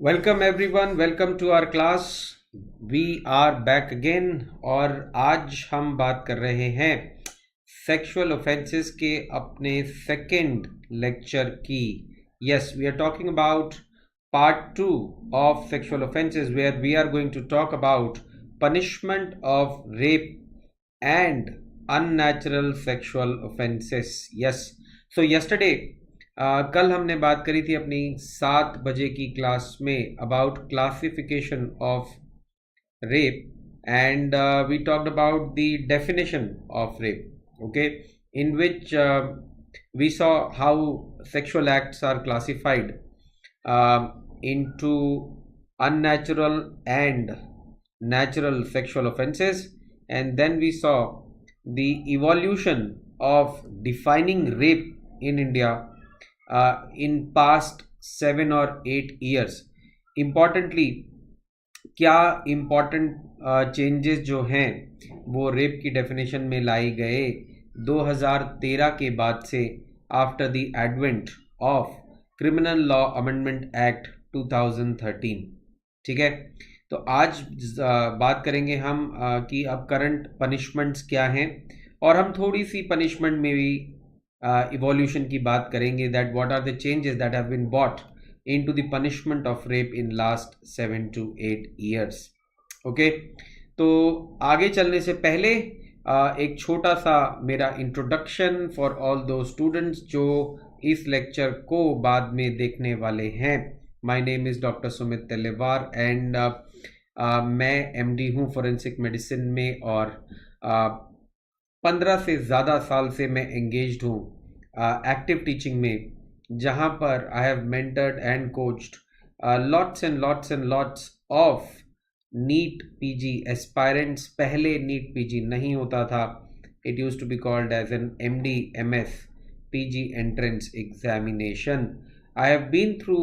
Welcome everyone, welcome to our class. We are back again और आज हम बात कर रहे हैं सेक्सुअल ऑफेंसेस के अपने सेकंड लेक्चर की। Yes, we are talking about part 2 of sexual offences where we are going to talk about punishment of rape and unnatural sexual offences. Yes, so yesterday कल हमने बात करी थी अपनी 7 बजे की क्लास में about classification of rape and we talked about the definition of rape, okay, in which we saw how sexual acts are classified into unnatural and natural sexual offenses, and then we saw the evolution of defining rape in India in past 7 or 8 years. Importantly, क्या important changes जो हैं वो rape की definition में लाई गए 2013 के बाद से, after the advent of criminal law amendment act 2013। ठीक है, तो आज बात करेंगे हम कि अब करंट पनिशमेंट्स क्या हैं, और हम थोड़ी सी पनिशमेंट में भी इवोल्यूशन की बात करेंगे, that what are the changes that have been brought into the punishment of rape in last 7 to 8 years. Okay, तो आगे चलने से पहले एक छोटा सा मेरा इंट्रोडक्शन फॉर ऑल दो स्टूडेंट्स जो इस लेक्चर को बाद में देखने वाले हैं। My name is doctor Sumit Telewar and मैं MD हूँ फॉरेंसिक मेडिसिन में, और 15 से ज़्यादा साल से मैं एंगेज्ड हूँ एक्टिव टीचिंग में, जहाँ पर I have mentored and coached lots and lots of NEET PG aspirants. पहले नीट पीजी नहीं होता था, it use to be called as an MD/MS PG entrance examination. I have been through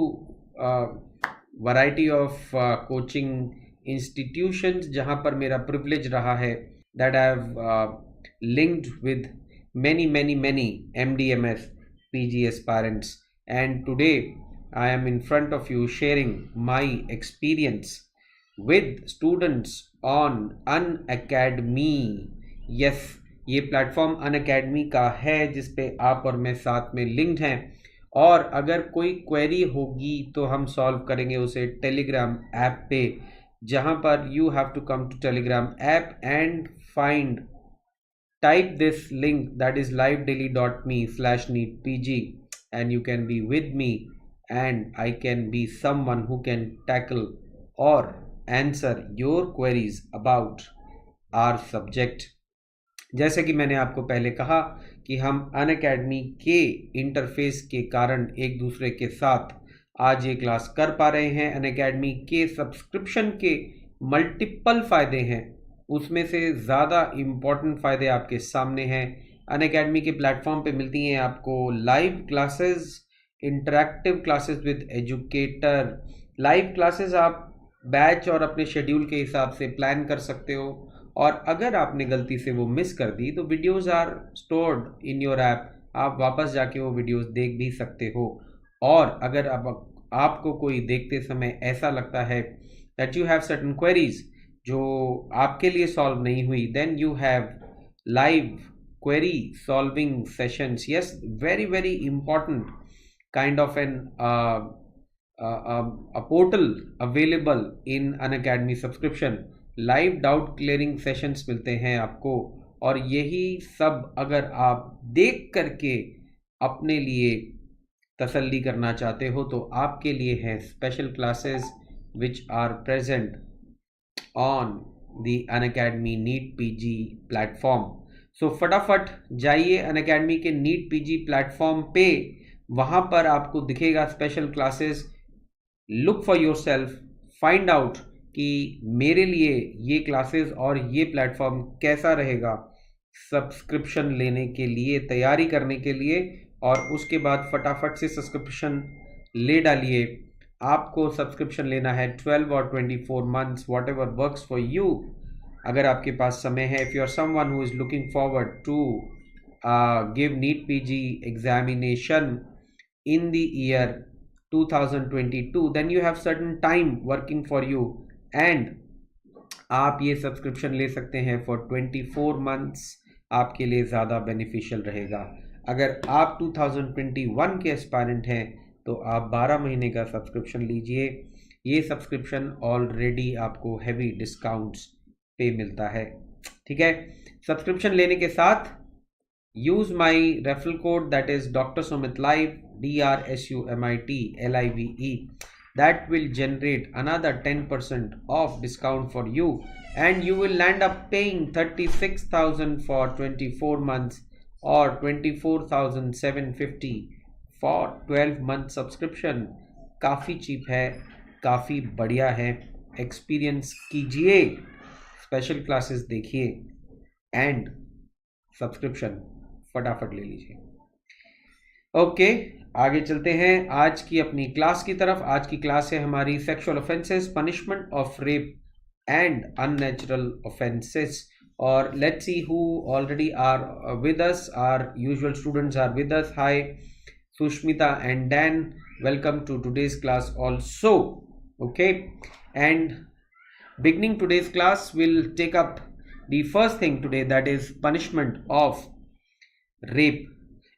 variety of coaching institutions जहाँ पर मेरा privilege रहा है that I have linked with many MD/MS PG aspirants, and today I am in front of you sharing my experience with students on Unacademy. Yes, ये platform Unacademy का है जिस पे आप और मैं साथ में लिंक्ड हैं, और अगर कोई क्वेरी होगी तो हम सॉल्व करेंगे उसे टेलीग्राम ऐप पे, जहाँ पर you have to come to Telegram app and find type this link, that is livedaily.me/neetpg, and you can be with me and I can be someone who can tackle or answer your queries about our subject. जैसे कि मैंने आपको पहले कहा कि हम Unacademy के interface के कारण एक दूसरे के साथ आज ये क्लास कर पा रहे हैं। Unacademy के सब्सक्रिप्शन के मल्टीपल फ़ायदे हैं, उसमें से ज़्यादा इम्पॉर्टेंट फ़ायदे आपके सामने हैं। Unacademy के प्लेटफॉर्म पे मिलती हैं आपको live classes, interactive classes with educator. Live classes आप बैच और अपने शेड्यूल के हिसाब से प्लान कर सकते हो, और अगर आपने गलती से वो मिस कर दी तो videos are stored in your app, आप वापस जाके वो वीडियोज़ देख भी सकते हो। और अगर आपको कोई देखते समय ऐसा लगता है that you have certain queries जो आपके लिए सॉल्व नहीं हुई, then you have live query solving sessions. Yes, very important kind of an portal available in Unacademy subscription. Live doubt clearing sessions मिलते हैं आपको, और यही सब अगर आप देख करके अपने लिए तसल्ली करना चाहते हो तो आपके लिए है special classes which are present on the Unacademy NEET PG platform. So फटाफट जाइए Unacademy के NEET PG प्लेटफॉर्म पे, वहाँ पर आपको दिखेगा special classes. Look for your self, find out कि मेरे लिए ये क्लासेस और ये प्लेटफॉर्म कैसा रहेगा सब्सक्रिप्शन लेने के लिए, तैयारी करने के लिए, और उसके बाद फटाफट से सब्सक्रिप्शन ले डालिए। आपको सब्सक्रिप्शन लेना है 12 और 24 months, whatever works for you. अगर आपके पास समय है, if you are someone who is looking forward to give NEET PG examination in the year 2022, then you have certain time working for you and आप ये subscription ले सकते हैं फॉर 24 मंथ्स, आपके लिए ज़्यादा बेनिफिशियल रहेगा। अगर आप 2021 के एस्पायरेंट हैं तो आप 12 महीने का सब्सक्रिप्शन लीजिए। ये सब्सक्रिप्शन ऑलरेडी आपको हैवी डिस्काउंट्स पे मिलता है, ठीक है। सब्सक्रिप्शन लेने के साथ use my referral code that is doctor Sumit live DRSUMITLIVE, that will generate another 10% off discount for you, and you will end up paying 36,000 for 24 months or 24,750 for 12 month subscription। काफ़ी cheap है, काफ़ी बढ़िया है, experience कीजिए, special classes देखिए and subscription फटाफट ले लीजिए। ओके, आगे चलते हैं आज की अपनी क्लास की तरफ। आज की क्लास है हमारी sexual offences, punishment of rape and unnatural offences. और let's see who already are with us. Our usual students are with us. Hi Sushmita and Dan, welcome to today's class also. Okay, and beginning today's class we'll take up the first thing today, that is punishment of rape.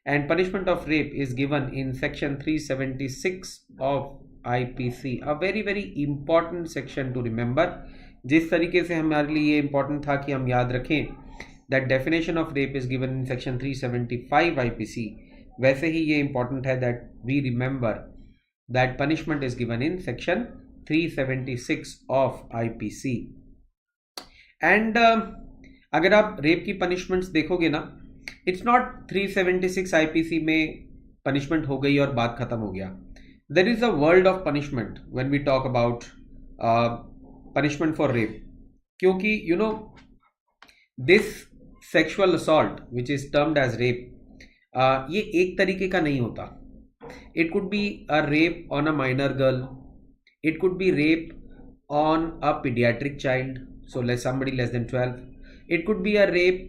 And punishment of rape is given in section 376 of IPC, a very very important section to remember। जिस तरीके से हमारे लिए ये important था कि हम याद रखें that definition of rape is given in section 375 IPC, वैसे ही ये important है that we remember that punishment is given in section 376 of IPC। and अगर आप रेप की पनिशमेंट्स देखोगे ना, इट्स नॉट 376 IPC में पनिशमेंट हो गई और बात खत्म हो गया। There is a world of punishment when we talk about punishment for rape, क्योंकि you know this sexual assault which is termed as rape, ये एक तरीके का नहीं होता। It could be a rape on a minor girl, it could be rape on a pediatric child, so like somebody less than 12. It could be a rape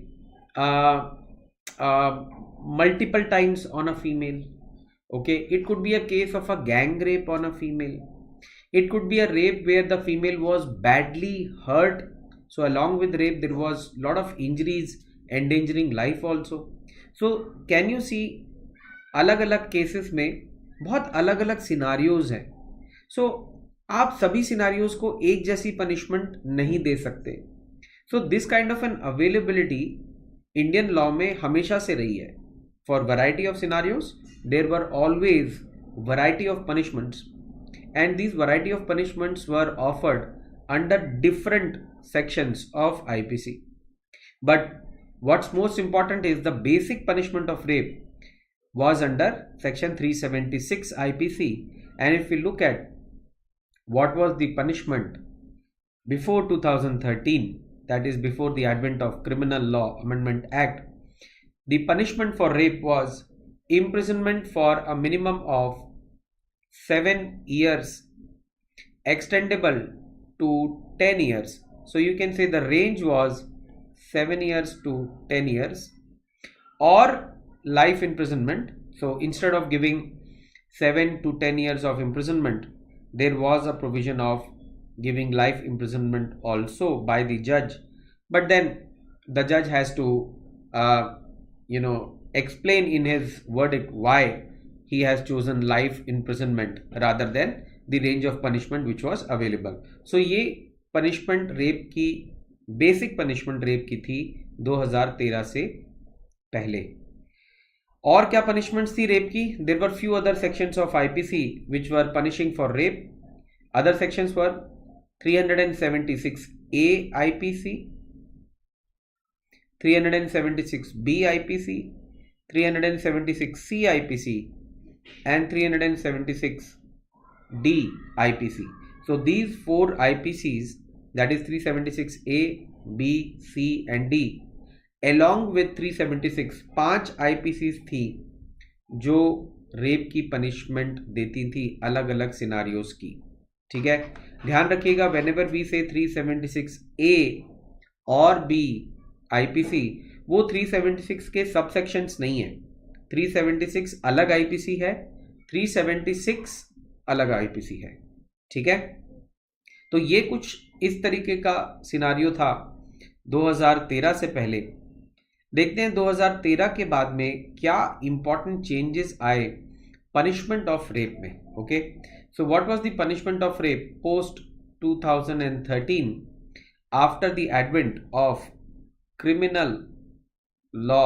multiple times on a female. Okay, it could be a case of a gang rape on a female. It could be a rape where the female was badly hurt, so along with rape there was lot of injuries endangering life also. So can you see, अलग अलग cases में बहुत अलग अलग scenarios हैं। सो आप सभी scenarios को एक जैसी पनिशमेंट नहीं दे सकते। So this kind of an availability Indian law में हमेशा से रही है। For variety of scenarios there were always variety of punishments, and these variety of punishments were offered under different sections of IPC। But what's most important is the basic punishment of rape was under section 376 IPC। and if we look at what was the punishment before 2013, that is before the advent of Criminal Law Amendment Act, the punishment for rape was imprisonment for a minimum of 7 years extendable to 10 years. So you can say the range was 7 years to 10 years or life imprisonment. So instead of giving 7 to 10 years of imprisonment, there was a provision of giving life imprisonment also by the judge, but then the judge has to explain in his verdict why he has chosen life imprisonment rather than the range of punishment which was available. So ये punishment rape की basic punishment rape की थी 2013 से पहले। और क्या punishments थी rape की? There were few other sections of IPC which were punishing for rape. Other sections were 376A IPC, 376B IPC, 376C IPC and 376D IPC. So these 4 IPCs, that is 376A, B, C and D, along with 376, 5 IPCs थी जो rape की punishment देती थी अलग अलग scenarios की। ठीक है, ध्यान रखिएगा, व्हेनेवर वी से 376A और B IPC, वो 376 के सबसेक्शंस नहीं है। 376 अलग IPC है, 376 अलग आईपीसी है। ठीक है, तो ये कुछ इस तरीके का सिनारियो था 2013 से पहले। देखते हैं 2013 के बाद में क्या इंपॉर्टेंट चेंजेस आए पनिशमेंट ऑफ रेप में। Okay, so what was the punishment of rape post 2013 after the advent of criminal law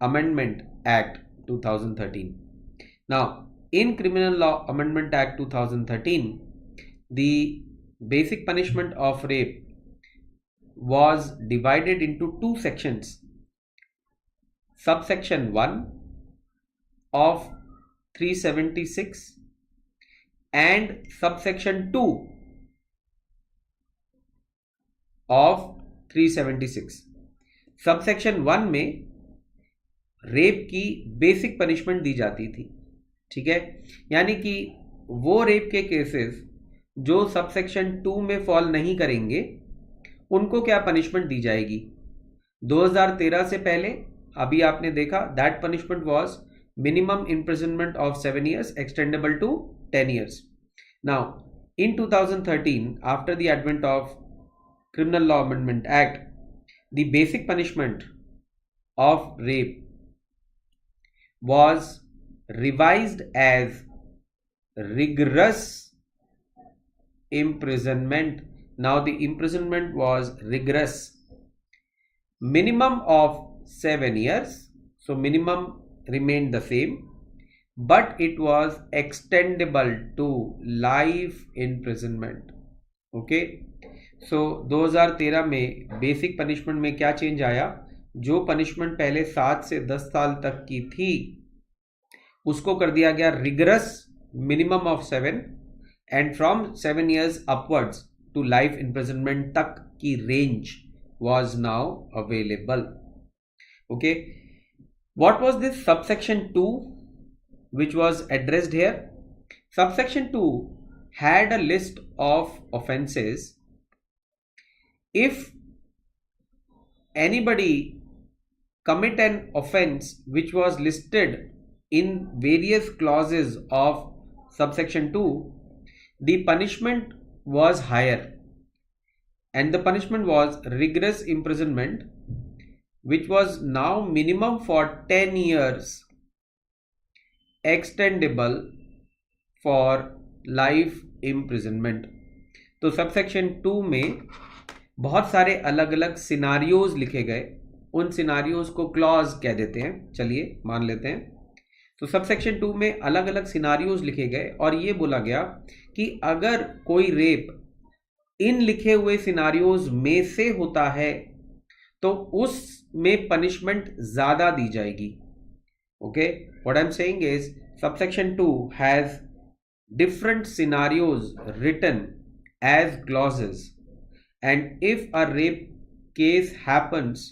amendment act 2013. Now, in Criminal Law Amendment Act 2013, the basic punishment of rape was divided into two sections. Subsection 1 of 376 and subsection 2 of 376. Subsection 1 में rape की basic punishment दी जाती थी। ठीक है, यानी कि वो rape के केसेस जो सबसेक्शन 2 में फॉल नहीं करेंगे उनको क्या पनिशमेंट दी जाएगी। 2013 से पहले अभी आपने देखा that punishment was minimum imprisonment of 7 years extendable to 10 years. Now in 2013 after the advent of criminal law amendment act the basic punishment of rape was revised as rigorous imprisonment. Now the imprisonment was rigorous, minimum of 7 years, so minimum remained the same, but it was extendable to life imprisonment. Okay, so 2013 में basic punishment में क्या change आया, जो punishment पहले 7 से 10 साल तक की थी उसको कर दिया गया rigorous, minimum of 7 and from 7 years upwards to life imprisonment तक की range was now available. Okay, what was this subsection 2 which was addressed here? Subsection 2 had a list of offenses. If anybody commit an offense which was listed in various clauses of subsection 2, the punishment was higher and the punishment was rigorous imprisonment, which was now minimum for 10 years extendable for life imprisonment. तो subsection 2 में बहुत सारे अलग अलग scenarios लिखे गए, उन scenarios को क्लॉज कह देते हैं, चलिए मान लेते हैं. तो सबसेक्शन 2 में अलग अलग सिनारियोज लिखे गए और ये बोला गया कि अगर कोई रेप इन लिखे हुए सिनारियोज में से होता है तो उसमें पनिशमेंट ज़्यादा दी जाएगी. Okay, what I am saying is subsection 2 has different scenarios written as clauses, and if a rape case happens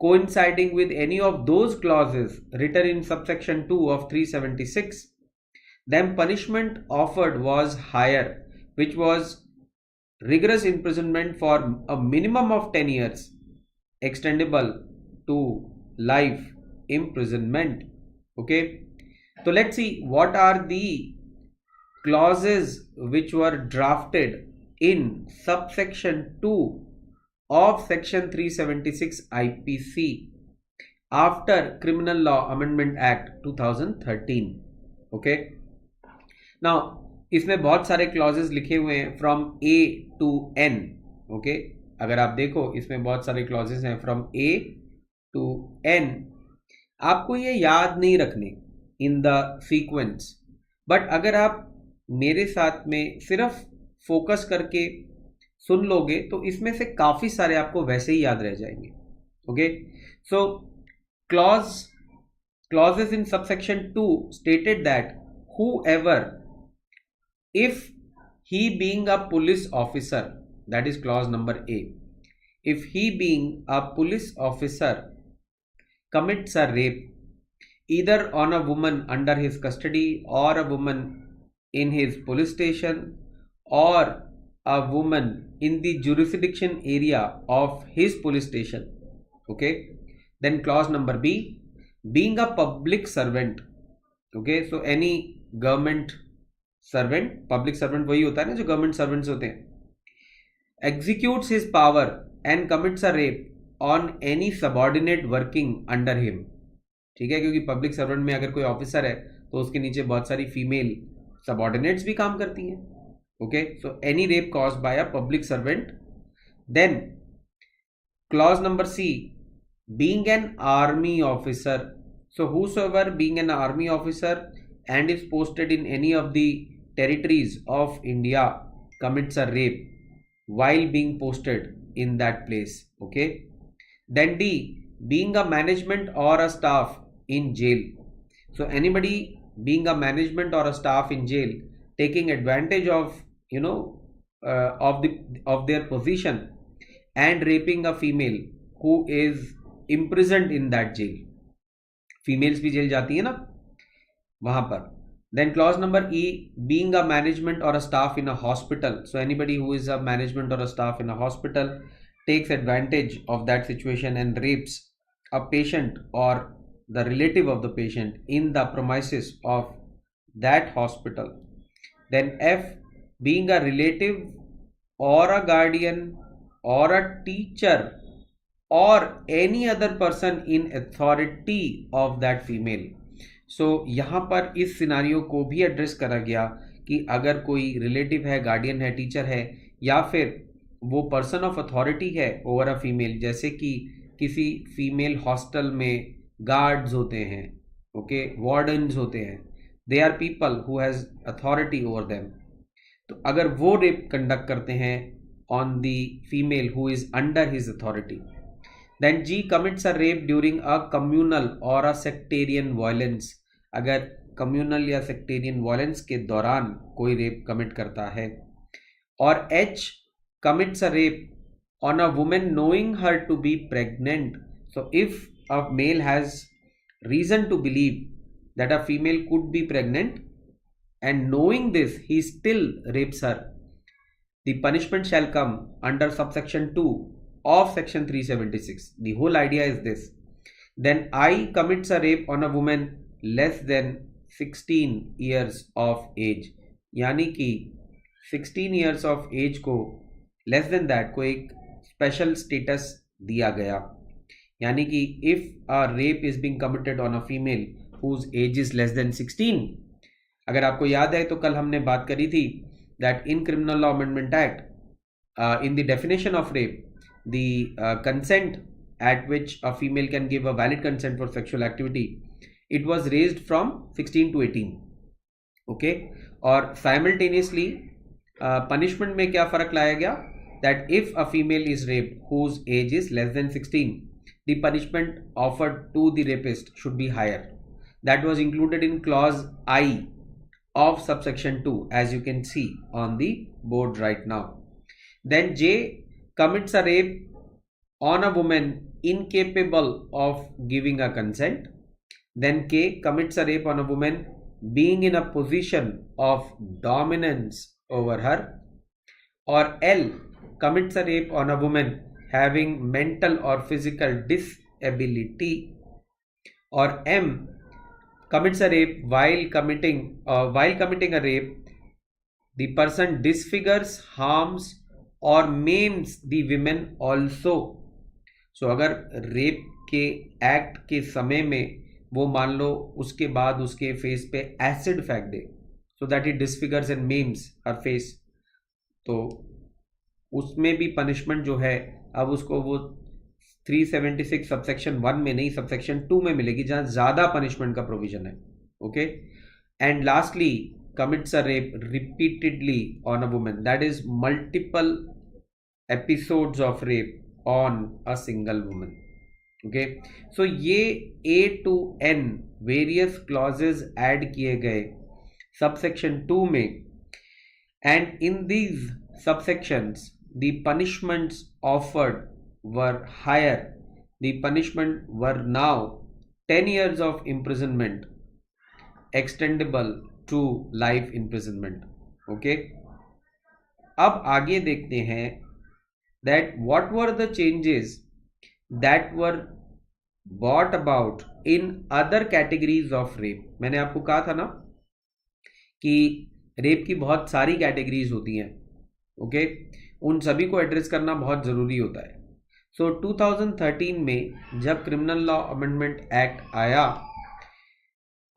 coinciding with any of those clauses written in subsection 2 of 376, then punishment offered was higher, which was rigorous imprisonment for a minimum of 10 years extendable to life imprisonment. Okay, so let's see what are the clauses which were drafted in subsection 2 of section 376 IPC after Criminal Law Amendment Act 2013. Okay, now इसमें बहुत सारे clauses लिखे हुए हैं from A to N. Okay, अगर आप देखो इसमें बहुत सारे clauses हैं from A to N. आपको ये याद नहीं रखने in the sequence, but अगर आप मेरे साथ में सिर्फ फोकस करके सुन लोगे तो इसमें से काफ़ी सारे आपको वैसे ही याद रह जाएंगे. Okay, so clauses in subsection 2 stated that whoever, if he being a police officer, that is clause number A, if he being a police officer commits a rape either on a woman under his custody or a woman in his police station or a woman in the jurisdiction area of his police station. Okay, then clause number B, being a public servant. Okay, so any government servant, public servant वही होता है ना जो government servants होते हैं, executes his power and commits a rape on any subordinate working under him. ठीक है, क्योंकि पब्लिक सर्वेंट में अगर कोई ऑफिसर है तो उसके नीचे बहुत सारी फीमेल सबऑर्डिनेट्स भी काम करती हैं. Okay, so any rape caused by a public servant. Then clause number C, being an army officer. So whosoever being an army officer and is posted in any of the territories of India commits a rape while being posted in that place. Okay, then D, being a management or a staff in jail. So anybody being a management or a staff in jail taking advantage of of their position and raping a female who is imprisoned in that jail. Females भी jail जाती है ना वहां पर. Then clause number E, being a management or a staff in a hospital. So anybody who is a management or a staff in a hospital takes advantage of that situation and rapes a patient or the relative of the patient in the premises of that hospital. Then F, being a relative or a guardian or a teacher or any other person in authority of that female. सो यहाँ पर इस scenario को भी address करा गया कि अगर कोई रिलेटिव है, गार्डियन है, टीचर है, या फिर वो पर्सन ऑफ अथॉरिटी है ओवर अ फीमेल, जैसे कि किसी फीमेल हॉस्टल में गार्ड्स होते हैं, ओके, वार्डन्स होते हैं, they are people who has authority over them. तो अगर वो रेप कंडक्ट करते हैं on the female who is under his authority. Then G, commits a rape during a communal or a sectarian violence. अगर communal या sectarian violence के दौरान कोई rape commit करता है. और H, commits a rape on a woman knowing her to be pregnant. So if a male has reason to believe that a female could be pregnant and knowing this he still rapes her, the punishment shall come under subsection 2 of section 376. The whole idea is this. Then I, commits a rape on a woman less than 16 years of age. यानी कि 16 years of age को less than that को एक special status दिया गया. यानी कि if a rape is being committed on a female whose age is less than 16, अगर आपको याद है तो कल हमने बात करी थी that in Criminal Law Amendment Act, in the definition of rape, the consent at which a female can give a valid consent for sexual activity, it was raised from 16 to 18. Okay, और simultaneously punishment में क्या फर्क लाया गया, that if a female is raped whose age is less than 16, the punishment offered to the rapist should be higher. That was included in clause I of subsection 2, as you can see on the board right now. Then J, commits a rape on a woman incapable of giving a consent. Then K, commits a rape on a woman being in a position of dominance over her. Or L, commits a rape on a woman having mental or physical disability. Or M, commits a rape while committing a rape, the person disfigures, harms और memes दी women also. सो अगर rape के act के समय में वो मान लो उसके बाद उसके फेस पे एसिड फेंक दे so that it disfigures and maims her face, तो उसमें भी पनिशमेंट जो है अब उसको वो 376 सबसेक्शन 1 में नहीं सबसेक्शन 2 में मिलेगी, जहाँ ज़्यादा पनिशमेंट का प्रोविजन है. Okay, and lastly commits a rape repeatedly on a woman, that is multiple episodes of rape on a single woman. Okay, so ये A to N various clauses add किए गए subsection 2 में, and in these subsections the punishments offered were higher. The punishment were now 10 years of imprisonment extendable to life imprisonment. Okay, अब आगे देखते हैं that what were the changes that were brought about in other categories of rape. मैंने आपको कहा था ना कि रेप की बहुत सारी कैटेगरीज होती हैं, ओके, उन सभी को एड्रेस करना बहुत ज़रूरी होता है। सो 2013 में जब क्रिमिनल लॉ अमेंडमेंट एक्ट आया,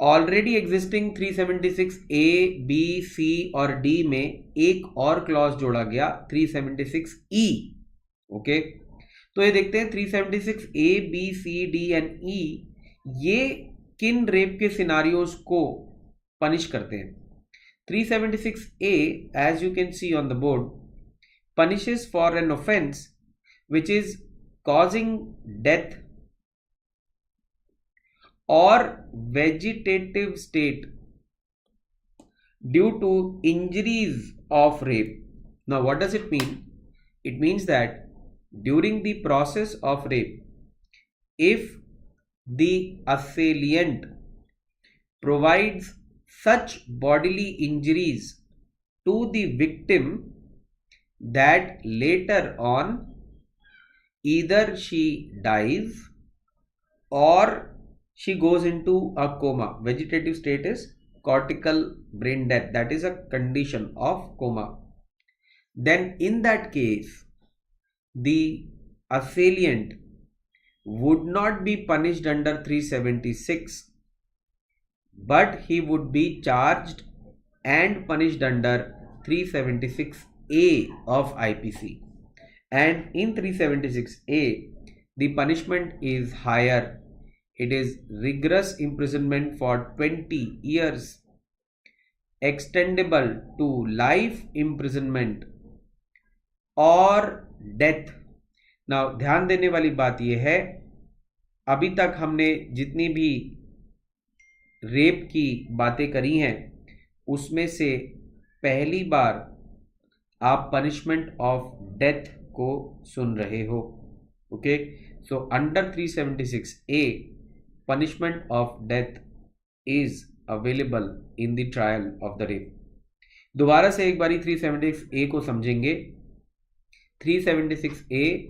ऑलरेडी एग्जिस्टिंग 376 ए, बी, सी और डी में एक और क्लॉज जोड़ा गया 376 ई, ओके। तो ये देखते हैं 376 ए, बी, सी, डी एंड ई ये किन रेप के सिनारियोज को पनिश करते हैं। 376 ए, as you can see on the board, punishes for an offense which is causing death or vegetative state due to injuries of rape. Now what does it mean? It means that during the process of rape, if the assailant provides such bodily injuries to the victim that later on either she dies or she goes into a coma. Vegetative state is cortical brain death, that is a condition of coma. Then in that case the assailant would not be punished under 376, but he would be charged and punished under 376A of IPC. And in 376A, the punishment is higher. It is rigorous imprisonment for 20 years, extendable to life imprisonment or death. Now, ध्यान देने वाली बात यह है, अभी तक हमने जितनी भी रेप की बातें करी हैं उसमें से पहली बार आप पनिशमेंट ऑफ डेथ को सुन रहे हो, okay. So under 376 A punishment of death is available in the trial of the rape. दोबारा से एक बारी 376 ए को समझेंगे। 376 ए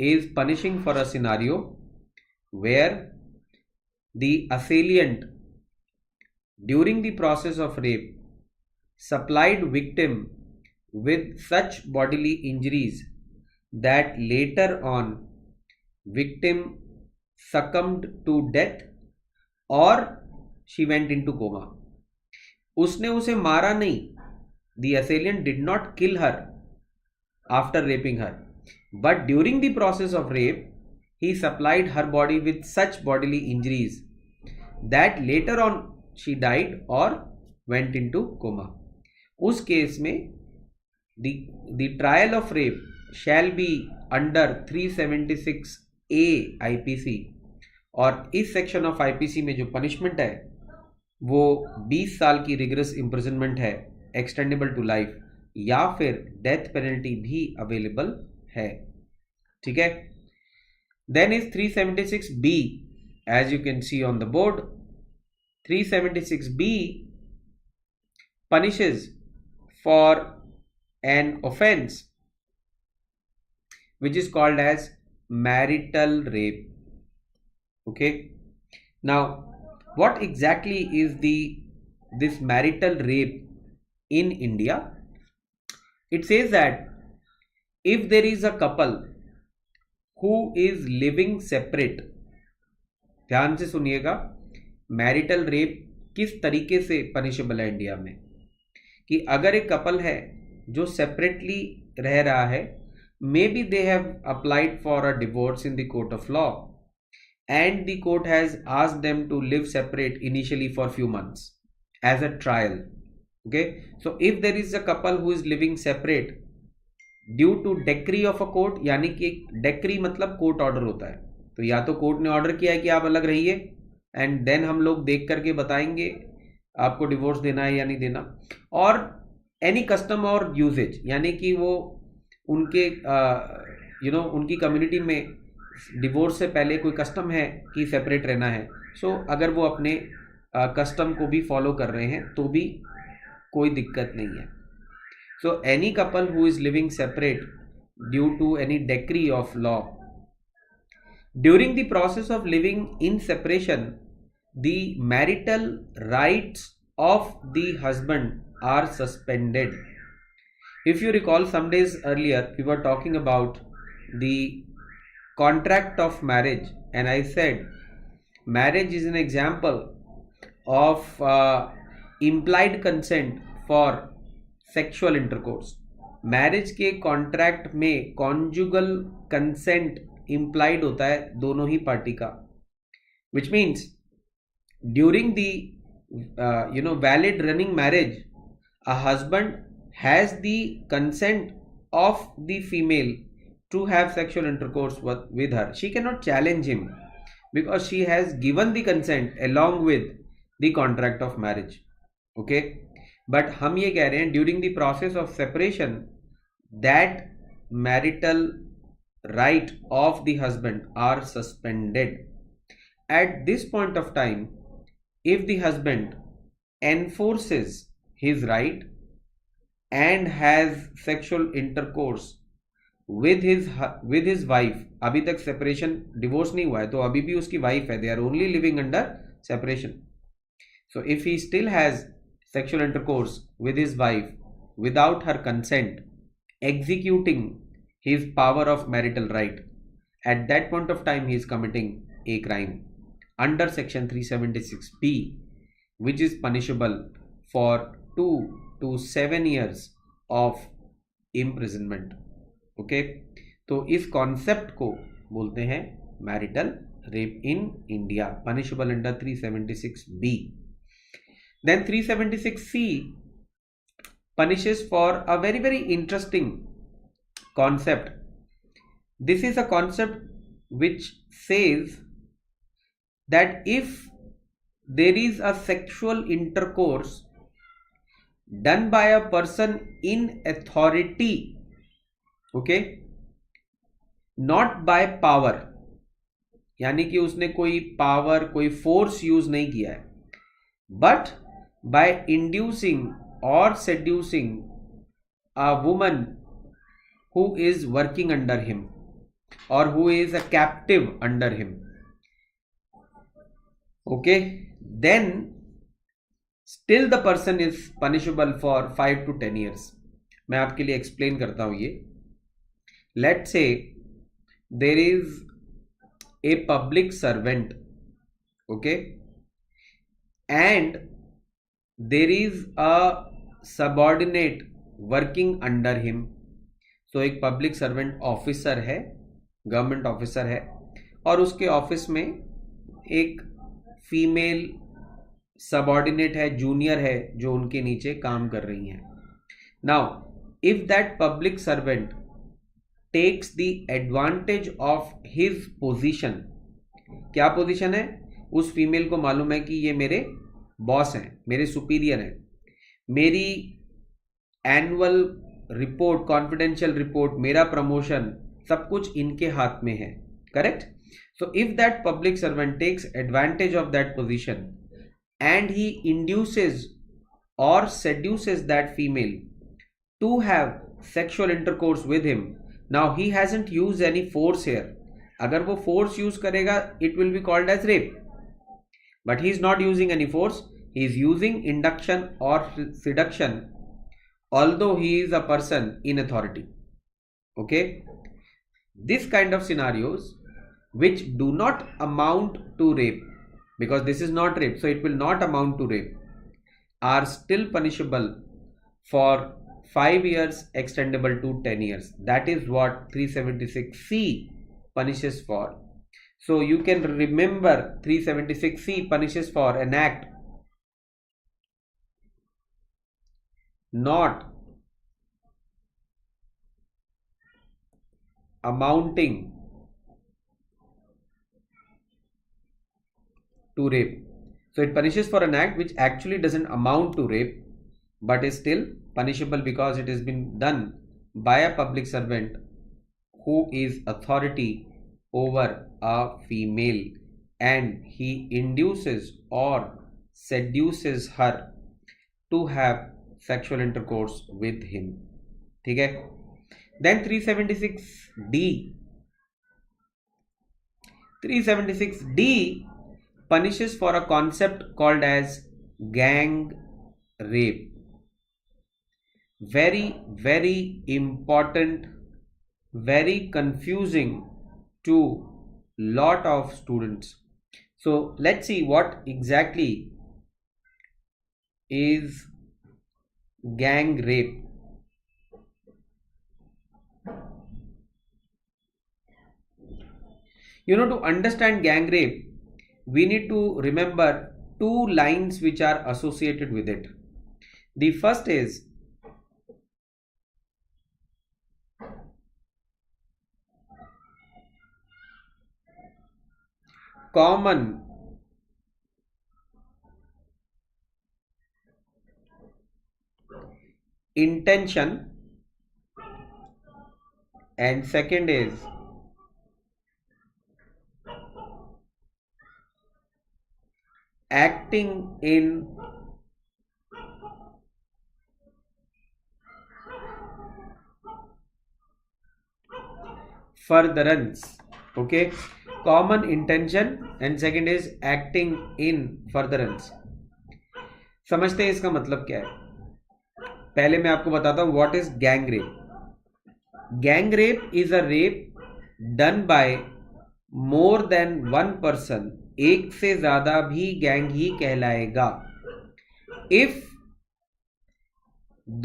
is punishing for a scenario where the assailant during the process of rape supplied victim with such bodily injuries that later on victim succumbed to death or she went into coma. उसने उसे मारा नहीं, the assailant did not kill her after raping her, but during the process of rape he supplied her body with such bodily injuries that later on she died or went into coma. उस case में the trial of rape shall be under 376A IPC, और इस section of IPC में जो punishment है वो 20 साल की रिगरस इम्प्रिजनमेंट है, एक्सटेंडेबल टू लाइफ, या फिर डेथ पेनल्टी भी अवेलेबल है, ठीक है। Then is 376B, as you can see on the board. 376B punishes for an offense which is called as marital rape, okay. Now what exactly is this marital rape in India? It says that if there is a couple who is living separate, ध्यान से सुनिएगा, marital rape किस तरीके से punishable है India में, कि अगर एक कपल है जो सेपरेटली रह रहा है, may be they have applied for a divorce in the court of law and the court has asked them to live separate initially for few months as a trial, okay. So if there is a couple who is living separate due to decree of a court, यानी कि decree मतलब court order होता है, तो या तो court ने order किया है कि आप अलग रहिए एंड देन हम लोग देख करके बताएंगे आपको डिवोर्स देना है या नहीं देना, और एनी कस्टम और यूजेज, यानी कि वो उनके उनकी कम्युनिटी में डिवोर्स से पहले कोई कस्टम है कि सेपरेट रहना है, सो अगर वो अपने कस्टम को भी फॉलो कर रहे हैं तो भी कोई दिक्कत नहीं है। So any couple who is living separate due to any decree of law, during the process of living in separation the marital rights of the husband are suspended. If you recall, some days earlier we were talking about the contract of marriage, and I said marriage is an example of implied consent for sexual intercourse. Marriage के contract में conjugal consent implied होता है दोनों ही party का, which means during the valid running marriage a husband has the consent of the female to have sexual intercourse with her. She cannot challenge him because she has given the consent along with the contract of marriage. Okay, but हम ये कह रहे हैं during the process of separation that marital right of the husband are suspended. At this point of time, if the husband enforces his right and has sexual intercourse with his wife, अभी तक separation divorce नहीं हुआ है तो अभी भी उसकी wife है, they are only living under separation. So if he still has sexual intercourse with his wife without her consent, executing his power of marital right, at that point of time he is committing a crime under section 376B, which is punishable for 2 to 7 years of imprisonment. Okay, तो इस concept को बोलते हैं marital rape in India, punishable under 376B. Then 376C punishes for a very very interesting concept. This is a concept which says that if there is a sexual intercourse done by a person in authority, okay, not by power, यानी कि उसने कोई power कोई force use नहीं किया है, but by inducing or seducing a woman who is working under him or who is a captive under him, okay, then still the person is punishable for 5 to 10 years. मैं आपके लिए explain करता हूं ये. Let's say there is a public servant, okay, and there is a subordinate working under him. So एक public servant officer है, government officer है, और उसके ऑफिस में एक फीमेल सबऑर्डिनेट है, जूनियर है, जो उनके नीचे काम कर रही है. Now if that public servant takes the advantage of his position, क्या पोजीशन है, उस फीमेल को मालूम है कि ये मेरे बॉस हैं, मेरे सुपीरियर हैं, मेरी एनुअल रिपोर्ट, कॉन्फिडेंशियल रिपोर्ट, मेरा प्रमोशन, सब कुछ इनके हाथ में है, correct. So if that public servant takes advantage of that position and he induces or seduces that female to have sexual intercourse with him, now he hasn't used any force here. अगर वो force use करेगा it will be called as rape, but he is not using any force, he is using induction or seduction, although he is a person in authority. Okay, this kind of scenarios which do not amount to rape, because this is not rape, so it will not amount to rape, are still punishable for 5 years extendable to 10 years. That is what 376C punishes for. So you can remember 376C punishes for an act not amounting to rape. So it punishes for an act which actually doesn't amount to rape but is still punishable because it has been done by a public servant who is authority over a female and he induces or seduces her to have sexual intercourse with him. ठीक है. Then 376D. 376D punishes for a concept called as gang rape. very important, very confusing to lot of students. So let's see what exactly is gang rape. To understand gang rape, we need to remember two lines which are associated with it. The first is common intention and second is acting in furtherance. Okay, common intention and second is acting in furtherance. समझते हैं इसका मतलब क्या है? पहले मैं आपको बताता हूं what is gang rape. Gang rape is a rape done by more than one person. एक से ज्यादा भी गैंग ही कहलाएगा. If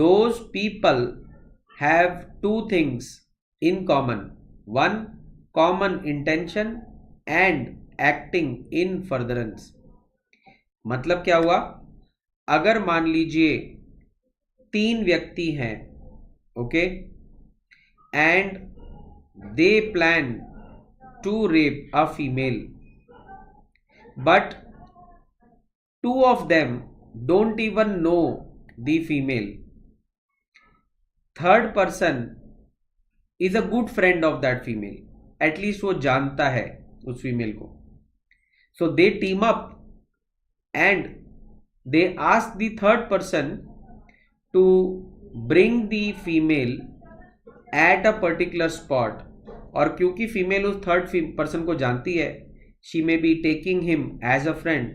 those people have two things in common, one common intention and acting in furtherance. मतलब क्या हुआ? अगर मान लीजिए 3 व्यक्ति हैं, okay, and they plan to rape a female, but 2 of them don't even know the female. Third person is a good friend of that female. At least वो जानता है उस फीमेल को. So they team up and they ask the third person to bring the female at a particular spot. और क्योंकि female उस third person को जानती है, she may be taking him as a friend,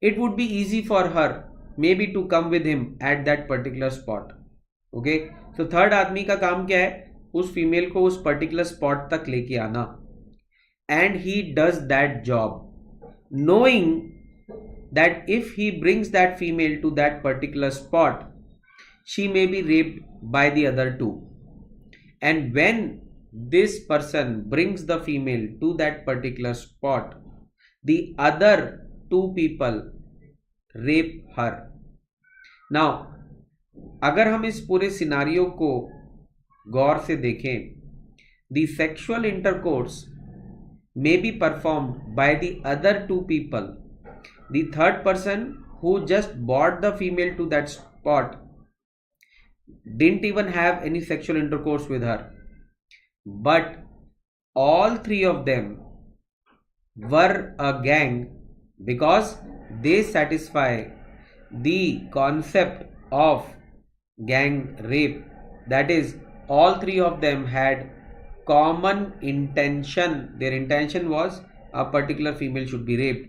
it would be easy for her maybe to come with him at that particular spot. Okay, so third आदमी का काम क्या है? उस फीमेल को उस पर्टिकुलर स्पॉट तक लेके आना. And he does that job knowing that if he brings that female to that particular spot, she may be raped by the other two. And when this person brings the female to that particular spot, the other 2 people rape her. Now, अगर हम इस पूरे scenario को गौर से देखें, the sexual intercourse may be performed by the other 2 people. The third person who just brought the female to that spot didn't even have any sexual intercourse with her, but all 3 of them were a gang because they satisfy the concept of gang rape. That is, all 3 of them had common intention. Their intention was a particular female should be raped,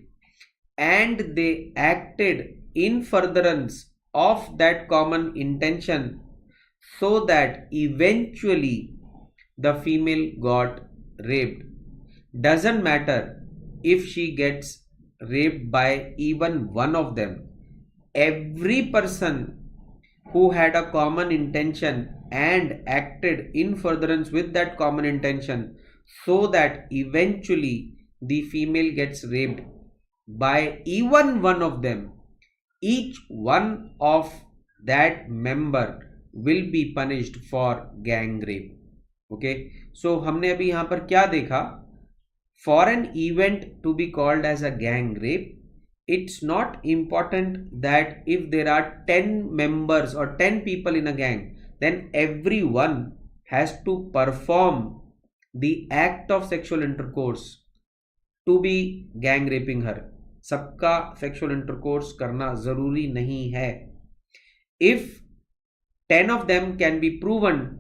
and they acted in furtherance of that common intention so that eventually the female got raped. Doesn't matter if she gets raped by even one of them. Every person who had a common intention and acted in furtherance with that common intention so that eventually the female gets raped by even one of them, each one of that member will be punished for gang rape. Okay, so हमने अभी यहाँ पर क्या देखा? For an event to be called as a gang rape, it's not important that if there are 10 members or 10 people in a gang, then everyone has to perform the act of sexual intercourse to be gang raping her. सबका sexual intercourse करना जरूरी नहीं है. If 10 of them can be proven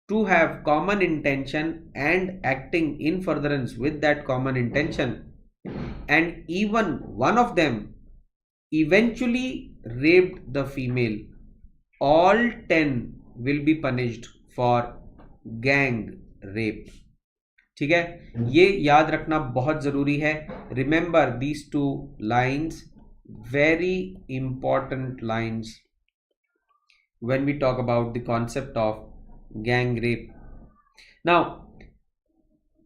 to have common intention and acting in furtherance with that common intention, and even one of them eventually raped the female, all 10 will be punished for gang rape. ठीक है, ये याद रखना बहुत जरूरी है. Remember these two lines, very important lines when we talk about the concept of gang rape. Now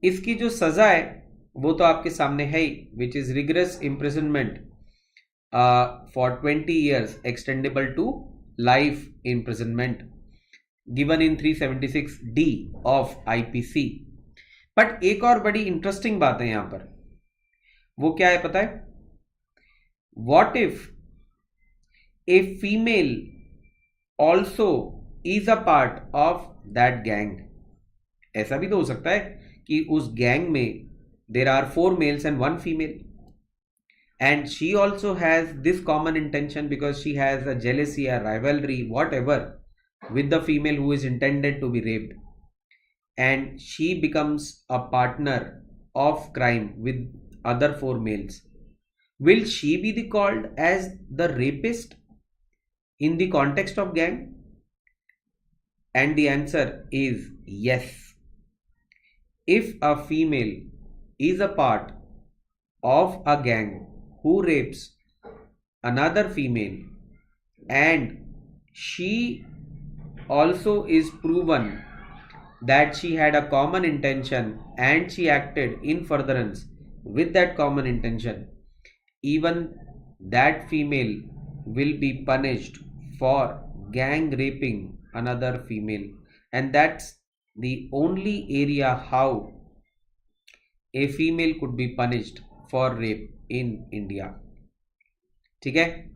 इसकी जो सजा है वो तो आपके सामने है ही, which is rigorous imprisonment for 20 years extendable to life imprisonment given in 376D of IPC. But एक और बड़ी इंटरेस्टिंग बात है यहां पर, वो क्या है पता है? What if a female also is a part of that gang? ऐसा भी तो हो सकता है कि उस गैंग में there are 4 males and 1 female, and she also has this common intention because she has a jealousy, a rivalry, whatever, with the female who is intended to be raped, and she becomes a partner of crime with other 4 males. Will she be called as the rapist in the context of gang? And the answer is yes. If a female is a part of a gang who rapes another female and she also is proven that she had a common intention and she acted in furtherance with that common intention, even that female will be punished for gang raping another female. And that's the only area how a female could be punished for rape in India. ठीक है?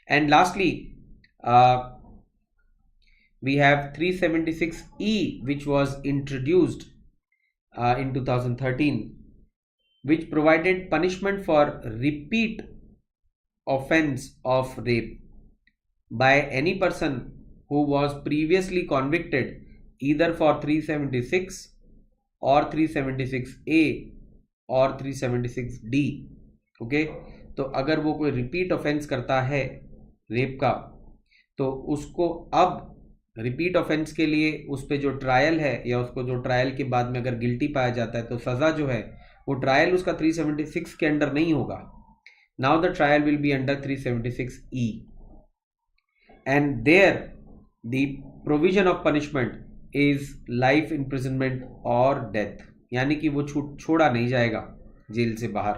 And lastly, we have 376E, which was introduced in 2013, which provided punishment for repeat offense of rape by any person who was previously convicted either for 376 or 376A or 376D. Okay, तो अगर वो कोई repeat offence करता है rape का, तो उसको अब रिपीट ऑफेंस के लिए उस पे जो ट्रायल है या उसको जो ट्रायल के बाद में अगर गिल्टी पाया जाता है तो सज़ा जो है वो ट्रायल उसका 376 के अंडर नहीं होगा. Now the trial will be under 376E, and there the provision of punishment is life imprisonment और डेथ. यानी कि वो छोड़ा नहीं जाएगा जेल से बाहर.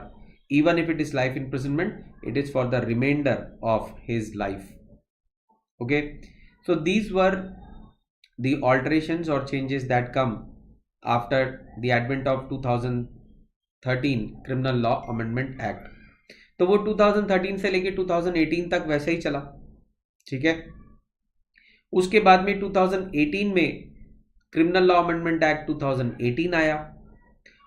Even if it is life imprisonment, it is for the remainder of his life. Okay, so these were the alterations or changes that come after the advent of 2013 Criminal Law Amendment Act. तो वो 2013 से लेके 2018 तक वैसे ही चला. ठीक है, उसके बाद में 2018 में क्रिमिनल लॉ अमेंडमेंट एक्ट 2018 आया,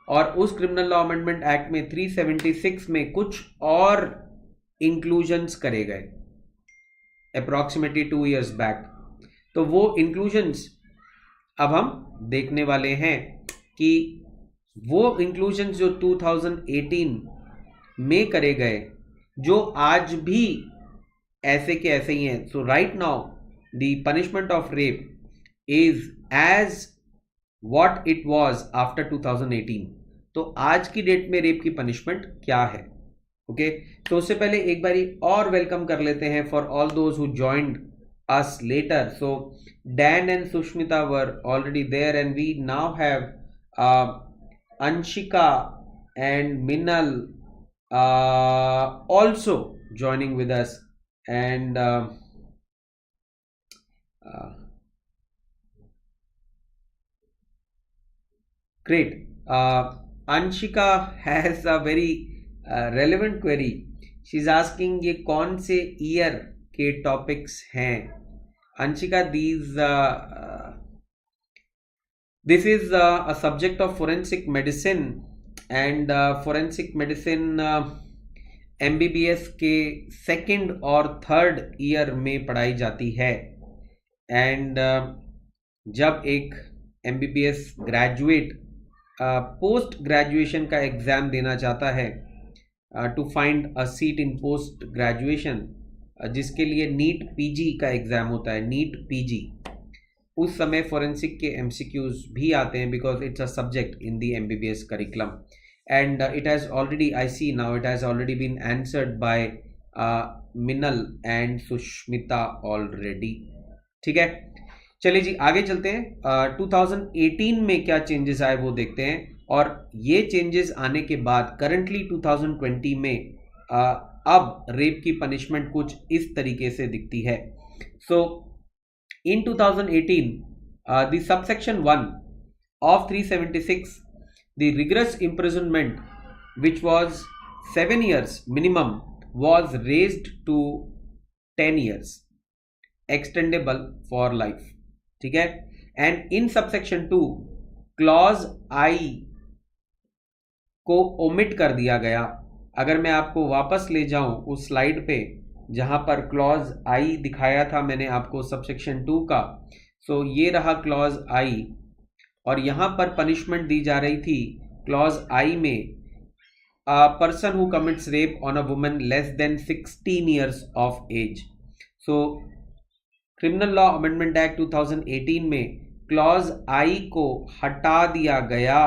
और उस क्रिमिनल लॉ अमेंडमेंट एक्ट में 376 में कुछ और इंक्लूजन्स करे गए अप्रॉक्सीमेटली 2 years बैक. तो वो इंक्लूजन्स अब हम देखने वाले हैं कि वो इंक्लूजन्स जो 2018 में करे गए जो आज भी ऐसे के ऐसे ही हैं. So right now the punishment of rape is as what it was after 2018. तो आज की डेट में रेप की पनिशमेंट क्या है? ओके, तो उससे पहले एक बारी और वेलकम कर लेते हैं for all those who joined us later. So Dan and Sushmita were already there, and we now have Anshika and Minal also joining with us, and great. Anshika has a very relevant query. She's asking ये कौन से year के topics हैं? Anshika, this is a subject of forensic medicine, and forensic medicine MBBS के second और third year में पढ़ाई जाती है. एंड जब एक MBBS ग्रेजुएट पोस्ट ग्रेजुएशन का एग्ज़ाम देना चाहता है to find a seat in post graduation, जिसके लिए नीट पीजी का एग्जाम होता है, नीट पीजी, उस समय फोरेंसिक के एमसीक्यूज भी आते हैं because it's a subject in the MBBS curriculum and it has already, I see now, it has already been answered by Minal and Sushmita already. ठीक है, चलिए जी आगे चलते हैं। 2018 में क्या चेंजेस आए वो देखते हैं, और ये चेंजेस आने के बाद करंटली 2020 में अब रेप की पनिशमेंट कुछ इस तरीके से दिखती है। सो in 2018 the subsection 1 of 376, the rigorous imprisonment which was 7 years minimum was raised to 10 years extendable for life। ठीक है, and in subsection 2 clause I को omit कर दिया गया। अगर मैं आपको वापस ले जाऊं उस स्लाइड पे जहां पर क्लॉज आई दिखाया था मैंने आपको सबसेक्शन 2 का, सो ये रहा क्लॉज आई, और यहां पर पनिशमेंट दी जा रही थी क्लॉज आई में, a person who commits rape on a woman less than 16 years of age. So criminal law amendment act 2018 में क्लॉज आई को हटा दिया गया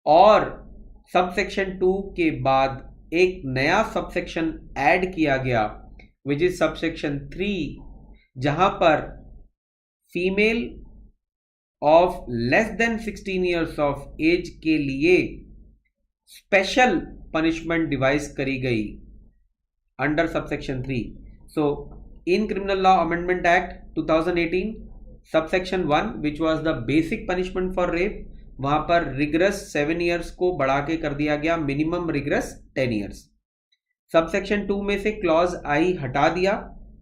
और सबसेक्शन 2 के बाद एक नया सबसेक्शन ऐड किया गया विच इज सबसेक्शन 3, जहां पर female of less than 16 years of age के लिए स्पेशल पनिशमेंट डिवाइस करी गई under subsection 3। So in criminal law amendment act 2018 subsection 1 which was the basic punishment for rape, वहां पर रिगरस 7 ईयर्स को बढ़ा के कर दिया गया मिनिमम रिगरस 10 ईयर्स। सबसेक्शन 2 में से क्लॉज आई हटा दिया।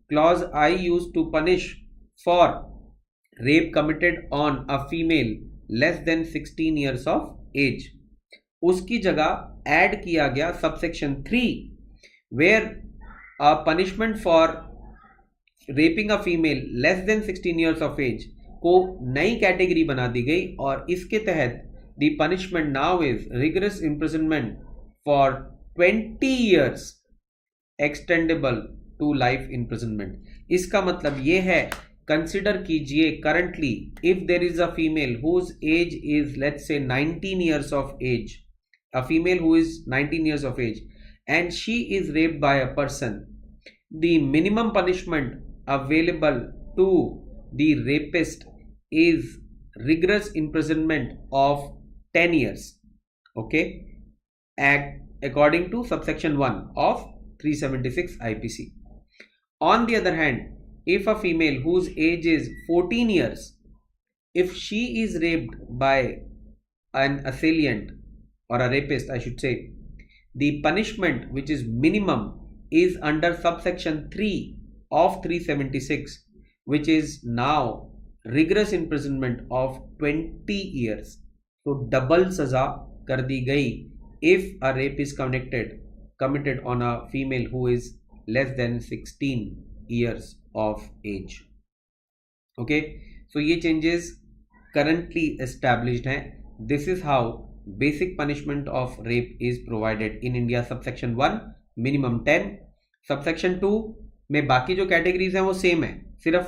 Clause I use to punish for rape committed on a female less than 16 years of age. उसकी जगह ऐड किया गया subsection 3 where a punishment for raping a female less than 16 years of age को नई category बना दी गई, और इसके तहत the punishment now is rigorous imprisonment for 20 years extendable to life imprisonment. इसका मतलब ये है, कंसिडर कीजिए currently if there is a female whose age is let's say 19 years of age, a female who is 19 years of age and she is raped by a person, the minimum punishment available to the rapist is rigorous imprisonment of 10 years, okay, according to subsection 1 of 376 IPC. On the other hand, if a female whose age is 14 years, if she is raped by an assailant or a rapist I should say, the punishment which is minimum is under subsection 3 of 376, which is now rigorous imprisonment of 20 years. So double सजा कर दी गई if a rape is committed on a female who is less than 16 years of age. Okay, so ये changes currently established हैं. This is how basic punishment of rape is provided in India. Subsection 1 minimum 10, subsection 2 में बाकी जो categories हैं वो same है, सिर्फ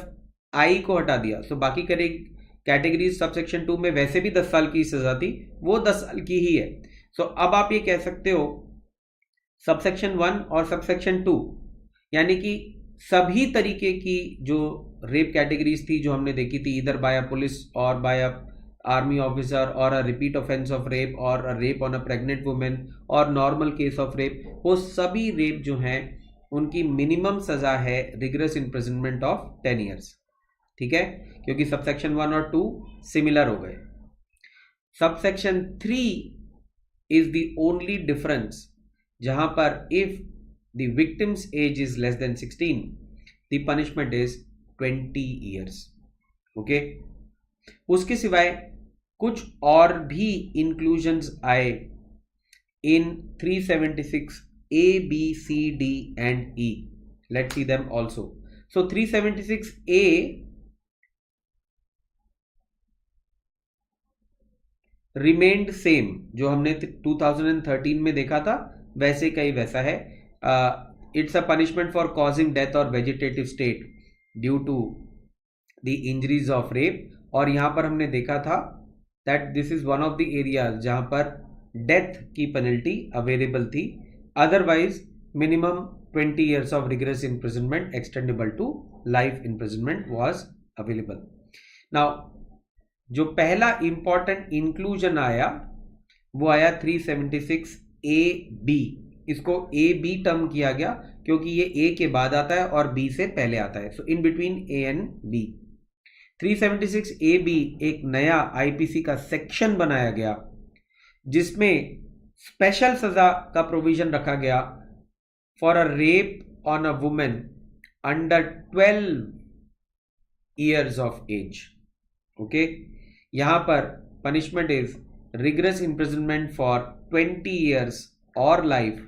आई को हटा दिया। सो बाकी कैटेगरीज सबसेक्शन 2 में वैसे भी 10 साल की सजा थी, वो 10 साल की ही है। सो अब आप ये कह सकते हो सबसेक्शन 1 और सबसेक्शन 2 यानी कि सभी तरीके की जो रेप कैटेगरीज थी जो हमने देखी थी, इधर बाय अ पुलिस और बाय अ आर्मी ऑफिसर और अ रिपीट ऑफेंस ऑफ रेप और अ rape on a pregnant women और नॉर्मल केस ऑफ रेप, वो सभी रेप जो हैं उनकी मिनिमम सजा है रिगरस इम्प्रिजनमेंट ऑफ 10 ईयर्स। ठीक है, क्योंकि सबसेक्शन 1 और 2 सिमिलर हो गए। Subsection 3 is the only difference जहां पर if the victim's age is less than 16 the punishment is 20 years. Okay, उसके सिवाय कुछ और भी इंक्लूजन्स आए इन 376 A, B, C, D and E. Let's see them also. So 376A remained same, जो हमने 2013 में देखा था वैसे का ही वैसा है। it's a punishment for causing death or vegetative state due to the injuries of rape. और यहाँ पर हमने देखा था that this is one of the areas जहाँ पर death की penalty available थी. Otherwise minimum 20 years of rigorous imprisonment extendable to life imprisonment was available. Now जो पहला important inclusion आया वो आया 376 AB. इसको AB टर्म किया गया क्योंकि ये A के बाद आता है और B से पहले आता है. So in between A and B. 376 AB एक नया IPC का सेक्शन बनाया गया जिसमें स्पेशल सजा का प्रोविजन रखा गया for a rape on a women under 12 years of age. Okay, यहां पर punishment is rigorous imprisonment for 20 years or life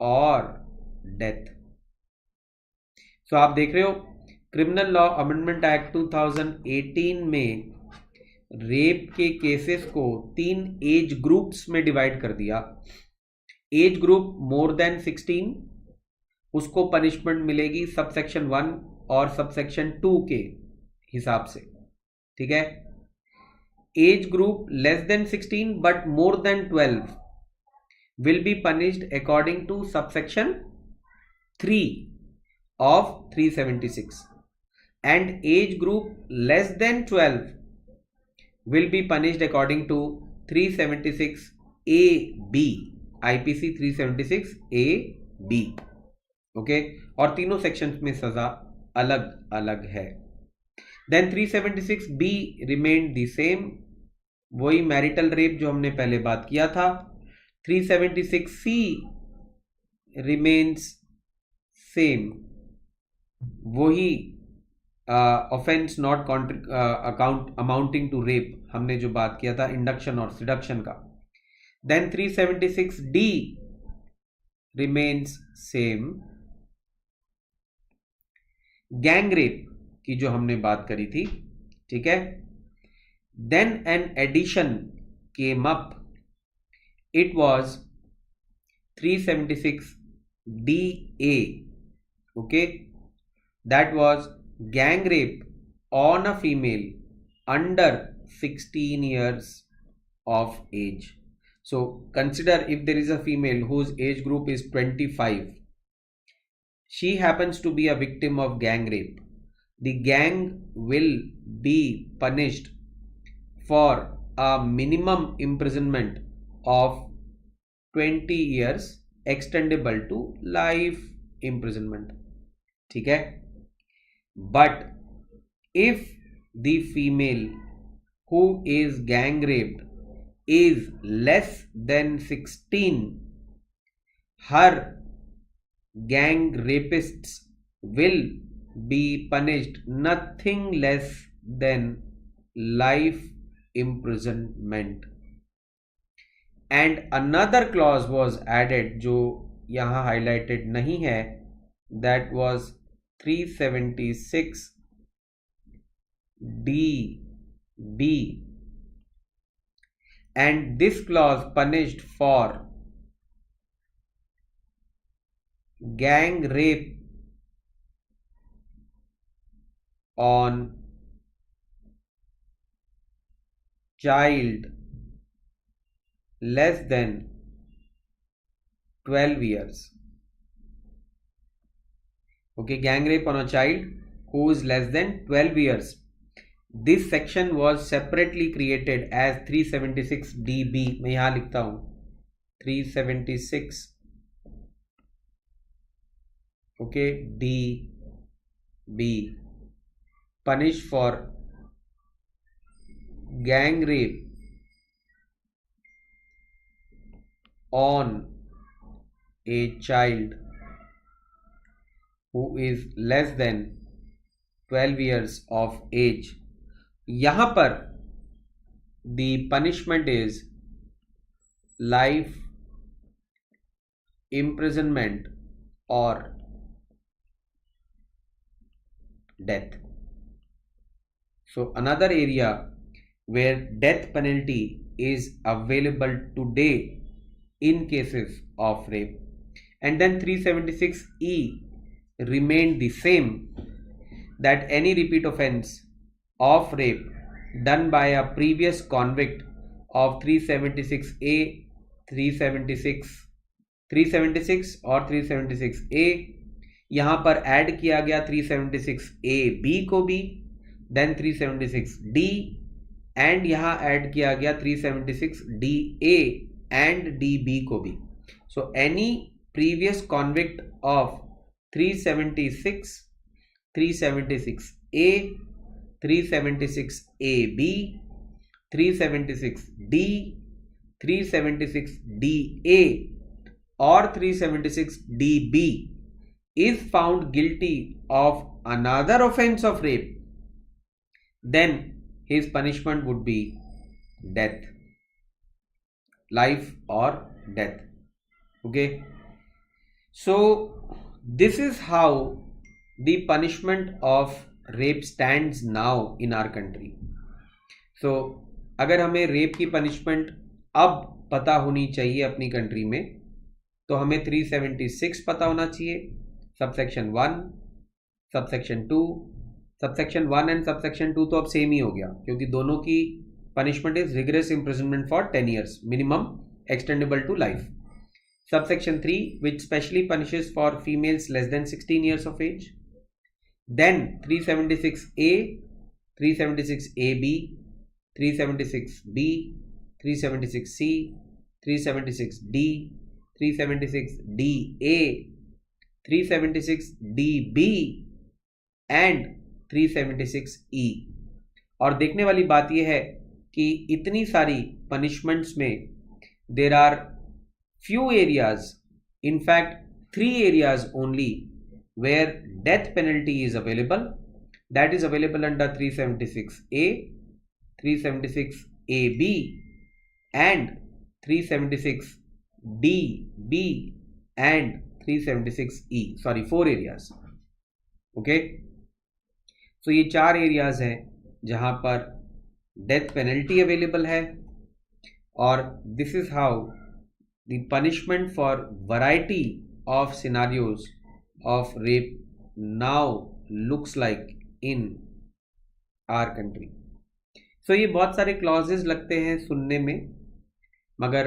or death. So आप देख रहे हो क्रिमिनल लॉ अमेंडमेंट एक्ट 2018 में रेप के केसेस को 3 एज ग्रुप्स में डिवाइड कर दिया. एज ग्रुप मोर देन 16 उसको पनिशमेंट मिलेगी सबसेक्शन 1 और सबसेक्शन 2 के हिसाब से. ठीक है. Age group less than 16 but more than 12 will be punished according to subsection 3 of 376, and age group less than 12 will be punished according to 376 AB, IPC 376 AB. Okay, और तीनों sections में सजा अलग अलग है. Then 376 B remained the same, वही marital rape जो हमने पहले बात किया था. 376 C remains same, वही offence not account amounting to rape हमने जो बात किया था इंडक्शन और सिडक्शन का. Then 376 D remains same. Gang rape की जो हमने बात करी थी. ठीक है. Then an addition came up. It was 376 DA. Okay, that was gang rape on a female under 16 years of age. So consider if there is a female whose age group is 25. She happens to be a victim of gang rape. The gang will be punished for a minimum imprisonment of 20 years extendable to life imprisonment. ठीक है. But if the female who is gang raped is less than 16, her gang rapists will be punished nothing less than life imprisonment. And another clause was added जो यहाँ highlighted नहीं है, that was 376 DB, and this clause punished for gang rape on child less than 12 years. Okay, gang rape on a child who is less than 12 years. This section was separately created as 376 DB. मैं यहाँ लिखता हूँ 376 okay DB, punish for gang rape on a child who is less than 12 years of age. यहाँ पर the punishment is life imprisonment or death. So another area where death penalty is available today in cases of rape, and then 376E remained the same, that any repeat offense of rape done by a previous convict of 376A, 376 और 376A, यहाँ पर add किया गया 376AB को भी, then 376D, and यहाँ add किया गया 376DA एंड DB को भी. So any previous convict of 376, 376A, 376AB, 376D, 376DA or 376DB is found guilty of another offense of rape, then his punishment would be death, life or death. Okay, so this is how the punishment of rape stands now in our country. So अगर हमें rape की punishment अब पता होनी चाहिए अपनी country में, तो हमें 376 पता होना चाहिए, subsection 1, subsection 2. Subsection 1 and subsection 2 तो अब सेम ही हो गया, क्योंकि दोनों की punishment is rigorous imprisonment for 10 years minimum, extendable to life. Subsection 3, which specially punishes for females less than 16 years of age. Then 376A, 376AB, 376B, 376C, 376D, 376DA, 376DB and 376E. और देखने वाली बात यह है कि इतनी सारी punishments में there are few areas, in fact 3 areas only, where death penalty is available. That is available under 376A, 376AB and 376DB and 376E. Sorry, 4 areas. Okay, so ये 4 areas हैं जहां पर death penalty available है, और this is how the punishment for variety of scenarios of rape now looks like in our country. So ये बहुत सारे clauses लगते हैं सुनने में, मगर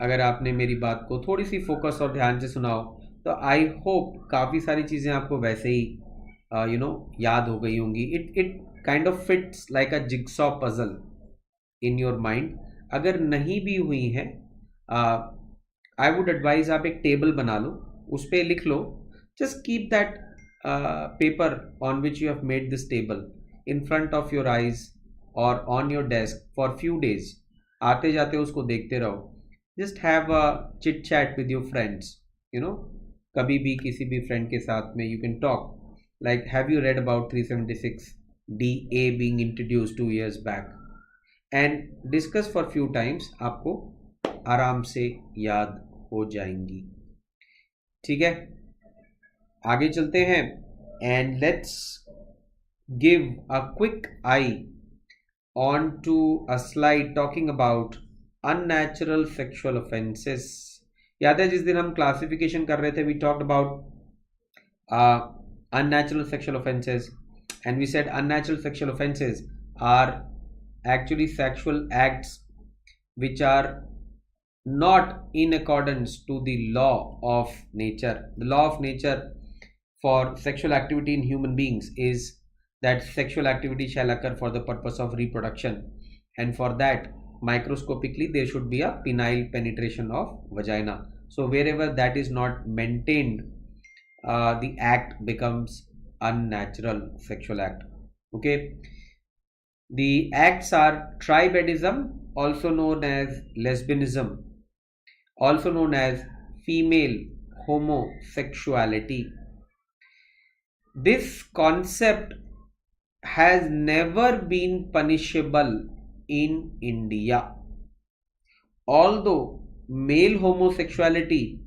अगर आपने मेरी बात को थोड़ी सी फोकस और ध्यान से सुनाओ तो आई होप काफ़ी सारी चीज़ें आपको वैसे ही याद हो गई होंगी. It kind of fits like a jigsaw puzzle in your mind. अगर नहीं भी हुई हैं, आई वुड एडवाइज आप एक टेबल बना लो, उस पर लिख लो. Just keep that paper on which you have made this table in front of your eyes और on your desk for few days. आते जाते उसको देखते रहो. Just have a chit chat with your friends. कभी भी किसी भी फ्रेंड के साथ में you can talk like, have you read about 376DA being introduced 2 years back, and discuss for few times. आपको आराम से याद हो जाएंगी. ठीक है, आगे चलते हैं and let's give a quick eye on to a slide talking about unnatural sexual offenses. याद है जिस दिन हम क्लासिफिकेशन कर रहे थे, we talked about unnatural sexual offenses and we said unnatural sexual offenses are actually sexual acts which are not in accordance to the law of nature. The law of nature for sexual activity in human beings is that sexual activity shall occur for the purpose of reproduction, and for that microscopically there should be a penile penetration of vagina. So wherever that is not maintained, the act becomes unnatural sexual act. Okay, the acts are tribadism, also known as lesbianism, also known as female homosexuality. This concept has never been punishable in India, although male homosexuality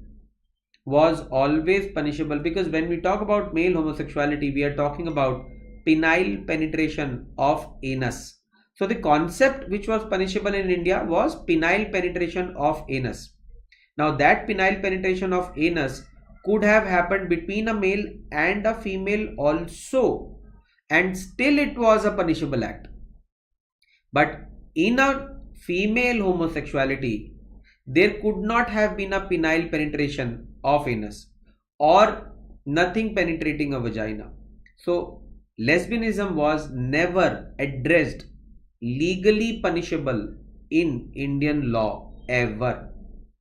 was always punishable, because when we talk about male homosexuality we are talking about penile penetration of anus. So the concept which was punishable in India was penile penetration of anus. Now that penile penetration of anus could have happened between a male and a female also, and still it was a punishable act. But in a female homosexuality, there could not have been a penile penetration of anus or nothing penetrating a vagina. So lesbianism was never addressed legally punishable in Indian law ever.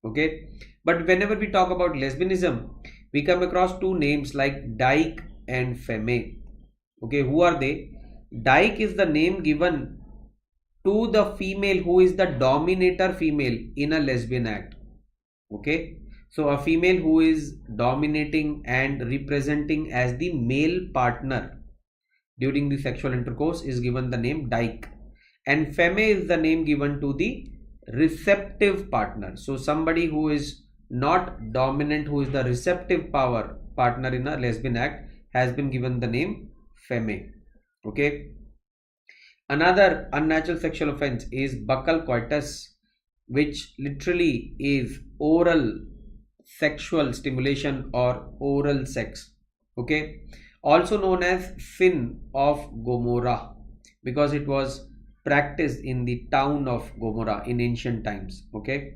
Okay, but whenever we talk about lesbianism, we come across two names like dyke and femme. Okay, who are they? Dyke is the name given to the female who is the dominator female in a lesbian act. Okay, so a female who is dominating and representing as the male partner during the sexual intercourse is given the name dyke, and femme is the name given to the receptive partner. So somebody who is not dominant, who is the receptive partner in a lesbian act, has been given the name femme. Okay, another unnatural sexual offense is buccal coitus, which literally is oral sexual stimulation or oral sex. Okay, also known as sin of Gomorrah, because it was practiced in the town of Gomorrah in ancient times. Okay,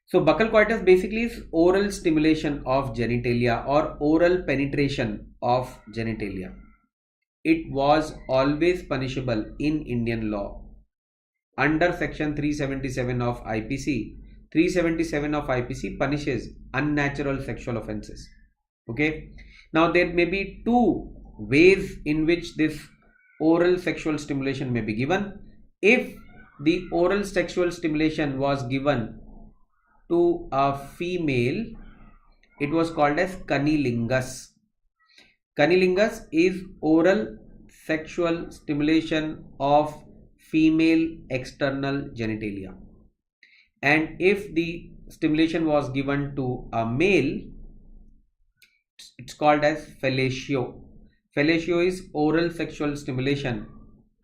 so buccal coitus basically is oral stimulation of genitalia or oral penetration of genitalia. It was always punishable in Indian law under section 377 of IPC. 377 of IPC punishes unnatural sexual offenses. Okay, now there may be two ways in which this oral sexual stimulation may be given. If the oral sexual stimulation was given to a female, it was called as cunnilingus. Cunnilingus is oral sexual stimulation of female external genitalia. And if the stimulation was given to a male, it's called as fellatio. Fellatio is oral sexual stimulation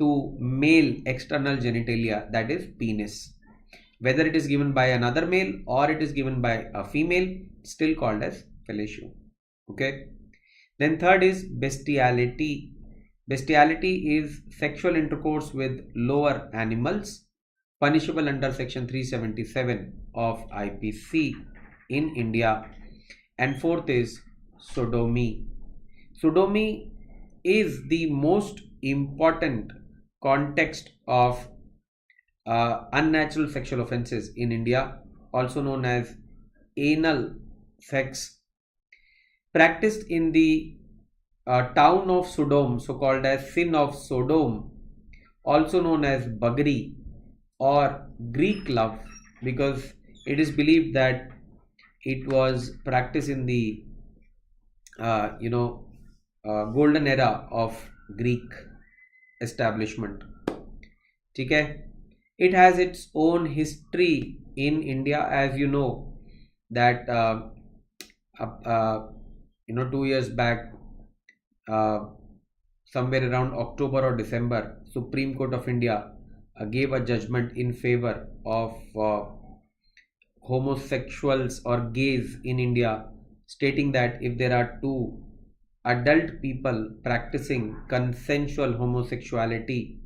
to male external genitalia, that is penis. Whether it is given by another male or it is given by a female, still called as fellatio. Okay. Then third is bestiality. Bestiality is sexual intercourse with lower animals, punishable under section 377 of IPC in India. And fourth is sodomy. Sodomy is the most important context of unnatural sexual offenses in India, also known as anal sex, practiced in the town of Sodom, so called as sin of Sodom, also known as buggery or Greek love, because it is believed that it was practiced in the golden era of Greek establishment. Okay, it has its own history in India, as you know that 2 years back, somewhere around October or December, Supreme Court of India gave a judgment in favor of homosexuals or gays in India, stating that if there are two adult people practicing consensual homosexuality,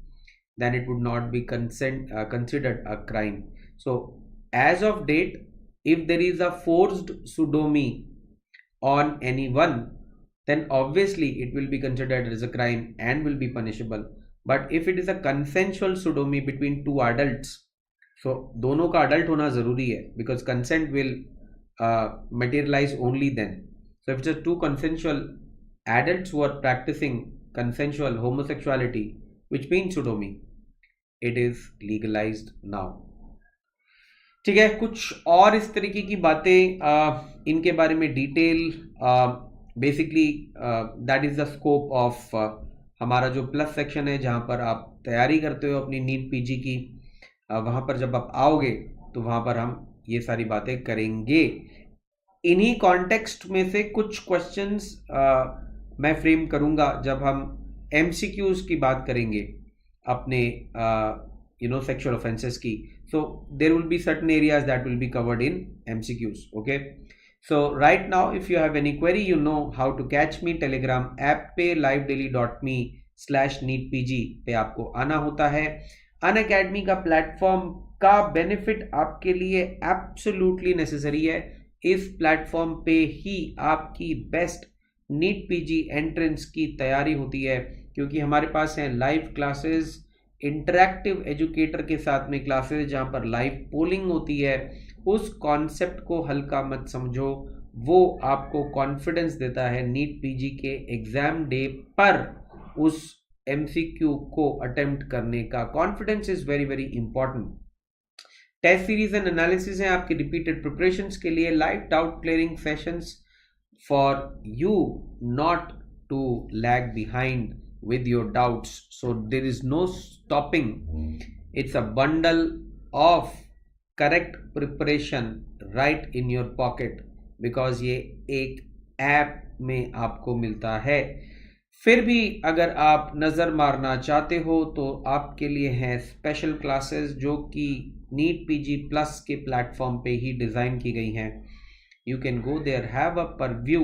then it would not be considered a crime. So as of date, if there is a forced sodomy on anyone, then obviously it will be considered as a crime and will be punishable. But if it is a consensual sodomy between two adults, so दोनों का adult होना जरूरी है, because consent will materialize only then. So if it's a two consensual adults who are practicing consensual homosexuality, which means sodomy, it is legalized now. ठीक है, कुछ और इस तरीके की बातें इनके बारे में detail, basically that is the scope of हमारा जो प्लस सेक्शन है, जहाँ पर आप तैयारी करते हो अपनी नीट पीजी की. वहाँ पर जब आप आओगे तो वहाँ पर हम ये सारी बातें करेंगे. इन्हीं कॉन्टेक्स्ट में से कुछ क्वेश्चंस मैं फ्रेम करूँगा जब हम एमसीक्यूज की बात करेंगे अपने sexual offenses की. So there will be certain areas that will be covered in MCQs. Okay, so right now if you have any query, you know how to catch me. Telegram app पे livedaily.me/neetpg पे आपको आना होता है. Unacademy का platform का benefit आपके लिए एब्सोल्युटली नेसेसरी है. इस प्लेटफॉर्म पे ही आपकी बेस्ट नीट पीजी एंट्रेंस की तैयारी होती है, क्योंकि हमारे पास हैं लाइव क्लासेस, इंटरैक्टिव एजुकेटर के साथ में क्लासेस जहां पर लाइव पोलिंग होती है. उस कॉन्सेप्ट को हल्का मत समझो, वो आपको कॉन्फिडेंस देता है नीट पीजी के एग्जाम डे पर उस एमसीक्यू को अटेम्प्ट करने का. Confidence is very very important. Test series and analysis है आपकी रिपीटेड प्रिपरेशंस के लिए. Live doubt clearing sessions for you not to lag behind with your doubts. So there is no stopping. It's a bundle of correct preparation right in your pocket, because ये एक app में आपको मिलता है. फिर भी अगर आप नज़र मारना चाहते हो तो आपके लिए हैं स्पेशल क्लासेस जो कि नीट पीजी प्लस के प्लेटफॉर्म पे ही डिज़ाइन की गई हैं. You can go there, have a preview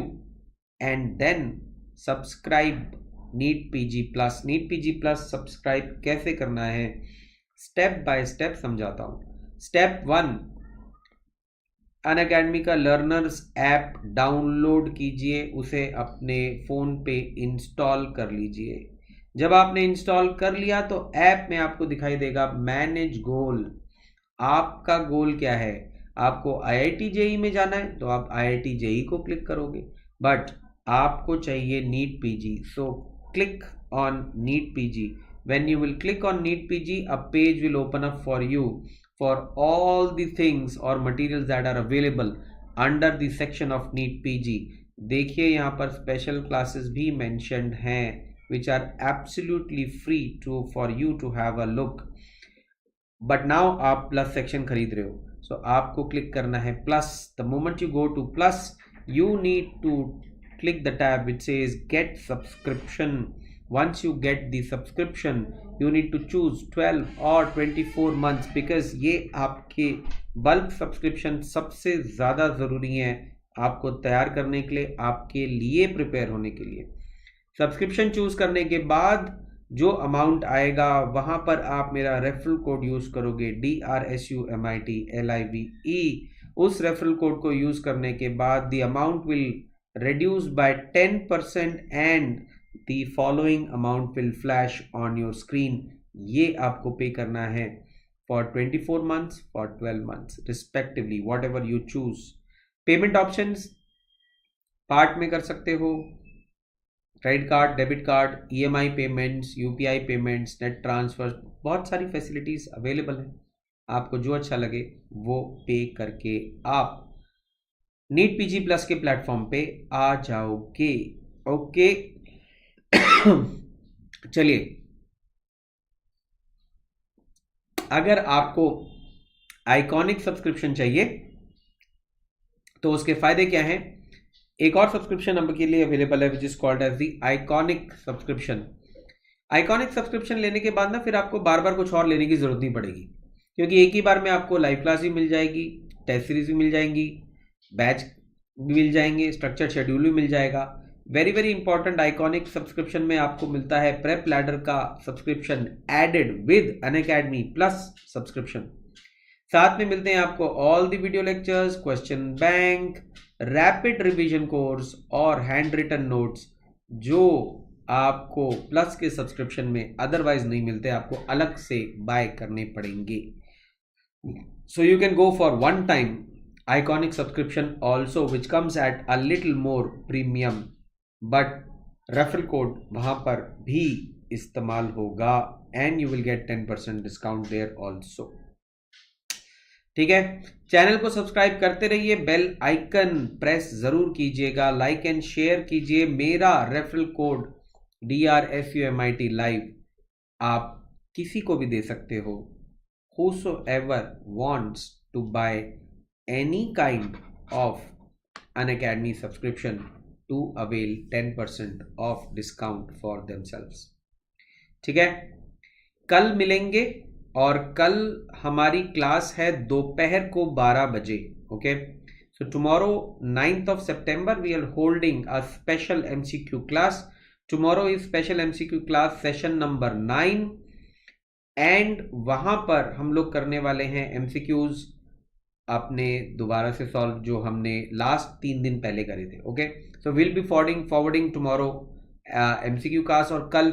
and then subscribe NEET PG plus. NEET PG plus subscribe कैसे करना है स्टेप बाय स्टेप समझाता हूं. स्टेप 1, अनअकैडमी का लर्नर्स ऐप डाउनलोड कीजिए, उसे अपने फ़ोन पे इंस्टॉल कर लीजिए. जब आपने इंस्टॉल कर लिया तो ऐप में आपको दिखाई देगा मैनेज गोल. आपका गोल क्या है? आपको आईआईटी जेई में जाना है तो आप आईआईटी जेई को क्लिक करोगे, बट आपको चाहिए NEET PG. So click on NEET PG. When you will click on NEET PG, a page will open up for you for all the things or materials that are available under the section of NEET PG. देखिए यहाँ पर special classes भी mentioned हैं which are absolutely free for you to have a look. But now आप plus section खरीद रहे हो, so आपको click करना है plus. The moment you go to plus, you need to click the tab which says get subscription. Once you get the subscription, you need to choose 12 or 24 months, because ये आपके bulk subscription सबसे ज़्यादा ज़रूरी है आपको तैयार करने के लिए, आपके लिए प्रिपेयर होने के लिए. सब्सक्रिप्शन चूज़ करने के बाद जो अमाउंट आएगा वहाँ पर आप मेरा रेफरल कोड यूज़ करोगे DRSUMITLIVE. उस रेफरल कोड को यूज़ करने के बाद the amount will reduce by 10% and the following amount will flash on your screen. ये आपको पे करना है for 24 months, for 12 months respectively, whatever you choose. Payment options part में कर सकते हो, credit card, debit card, EMI payments, UPI payments, net transfer, बहुत सारी फैसिलिटीज अवेलेबल हैं. आपको जो अच्छा लगे वो पे करके आप नीट पीजी प्लस के प्लेटफॉर्म पे आ जाओगे. ओके, चलिए, अगर आपको आइकॉनिक सब्सक्रिप्शन चाहिए तो उसके फायदे क्या हैं? एक और सब्सक्रिप्शन अब के लिए अवेलेबल है which is called as the iconic subscription. Iconic subscription लेने के बाद ना फिर आपको बार बार कुछ और लेने की जरूरत नहीं पड़ेगी, क्योंकि एक ही बार में आपको लाइव क्लास भी मिल जाएगी, टेस्ट सीरीज भी मिल जाएंगी, बैच भी मिल जाएंगे, स्ट्रक्चर्ड शेड्यूल भी मिल जाएगा. Very very important, iconic subscription में आपको मिलता है प्रेप लैडर का subscription added with Unacademy plus subscription. साथ में मिलते हैं आपको all the video lectures, question bank, rapid revision course और हैंड रिटन नोट्स जो आपको प्लस के सब्सक्रिप्शन में अदरवाइज नहीं मिलते, आपको अलग से बाय करने पड़ेंगे. So you can go for one time iconic subscription also, which comes at a little more premium, but referral code वहां पर भी इस्तेमाल होगा and you will get 10% discount there also. ठीक है, चैनल को सब्सक्राइब करते रहिए, बेल आइकन प्रेस जरूर कीजिएगा, लाइक एंड शेयर कीजिए. मेरा रेफरल कोड DRSUMIT लाइव आप किसी को भी दे सकते हो. whosoever wants to buy any kind of Unacademy subscription to avail 10% of discount for themselves. ठीक है, कल मिलेंगे और कल हमारी क्लास है दोपहर को 12 बजे. Okay, so tomorrow 9th of September we are holding a special MCQ class. Tomorrow is special MCQ class session number 9 and वहां पर हम लोग करने वाले हैं MCQs आपने दोबारा से सॉल्व जो हमने लास्ट 3 दिन पहले करे थे. Okay, so will be forwarding tomorrow MCQ class और कल